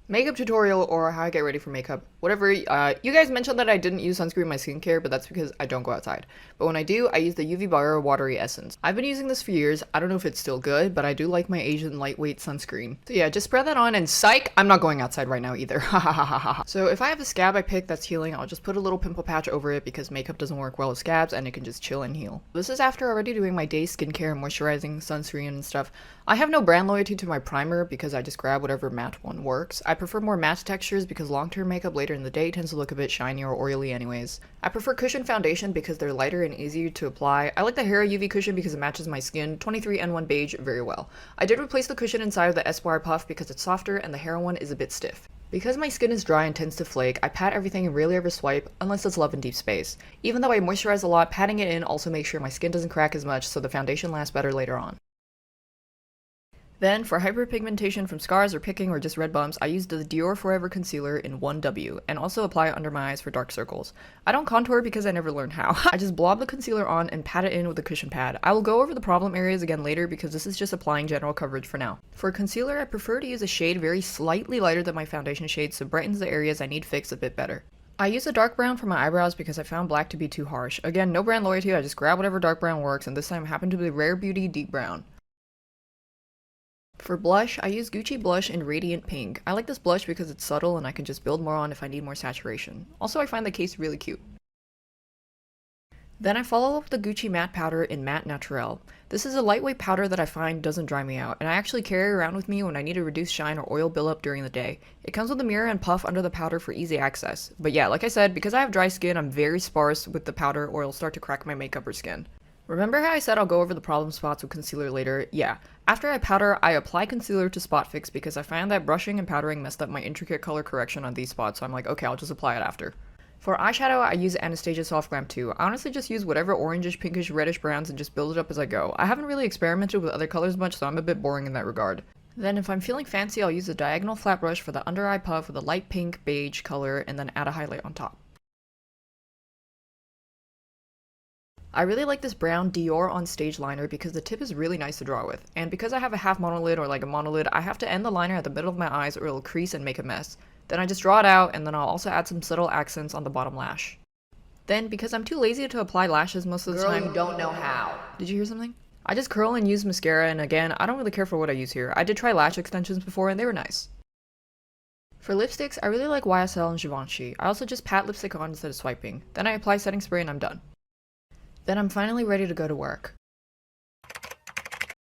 Makeup tutorial or how I get ready for makeup, whatever. You guys mentioned that I didn't use sunscreen in my skincare, but that's because I don't go outside. But when I do, I use the UV Bio Watery Essence. I've been using this for years. I don't know if it's still good, but I do like my Asian lightweight sunscreen. So yeah, just spread that on and psych, I'm not going outside right now either. So if I have a scab I pick that's healing, I'll just put a little pimple patch over it because makeup doesn't work well with scabs and it can just chill and heal. This is after already doing my day skincare and moisturizing sunscreen and stuff. I have no brand loyalty to my primer because I just grab whatever matte one works. I prefer more matte textures because long-term makeup later in the day tends to look a bit shiny or oily anyways. I prefer cushion foundation because they're lighter and easier to apply. I like the Hera UV cushion because it matches my skin, 23N1 beige, very well. I did replace the cushion inside of the Espoir puff because it's softer and the Hera one is a bit stiff. Because my skin is dry and tends to flake, I pat everything and rarely ever swipe, unless it's Love in Deep Space. Even though I moisturize a lot, patting it in also makes sure my skin doesn't crack as much so the foundation lasts better later on. Then, for hyperpigmentation from scars or picking or just red bumps, I use the Dior Forever Concealer in 1W, and also apply it under my eyes for dark circles. I don't contour because I never learned how. I just blob the concealer on and pat it in with a cushion pad. I will go over the problem areas again later because this is just applying general coverage for now. For concealer, I prefer to use a shade very slightly lighter than my foundation shade so it brightens the areas I need fixed a bit better. I use a dark brown for my eyebrows because I found black to be too harsh. Again, no brand loyalty, I just grab whatever dark brown works, and this time happened to be Rare Beauty Deep Brown. For blush, I use Gucci blush in Radiant Pink. I like this blush because it's subtle and I can just build more on if I need more saturation. Also, I find the case really cute. Then I follow up with the Gucci matte powder in Matte Naturel. This is a lightweight powder that I find doesn't dry me out, and I actually carry around with me when I need to reduce shine or oil buildup during the day. It comes with a mirror and puff under the powder for easy access. But yeah, like I said, because I have dry skin, I'm very sparse with the powder or it'll start to crack my makeup or skin. Remember how I said I'll go over the problem spots with concealer later? Yeah. After I powder, I apply concealer to spot fix because I found that brushing and powdering messed up my intricate color correction on these spots, so I'm like, okay, I'll just apply it after. For eyeshadow, I use Anastasia Soft Glam 2. I honestly just use whatever orangish, pinkish, reddish browns and just build it up as I go. I haven't really experimented with other colors much, so I'm a bit boring in that regard. Then if I'm feeling fancy, I'll use a diagonal flat brush for the under eye puff with a light pink beige color and then add a highlight on top. I really like this brown Dior on Stage liner because the tip is really nice to draw with, and because I have a half monolid or like a monolid, I have to end the liner at the middle of my eyes or it'll crease and make a mess. Then I just draw it out and then I'll also add some subtle accents on the bottom lash. Then, because I'm too lazy to apply lashes most of the time— You don't know how. Did you hear something? I just curl and use mascara, and again, I don't really care for what I use here. I did try lash extensions before and they were nice. For lipsticks, I really like YSL and Givenchy. I also just pat lipstick on instead of swiping. Then I apply setting spray and I'm done. Then I'm finally ready to go to work.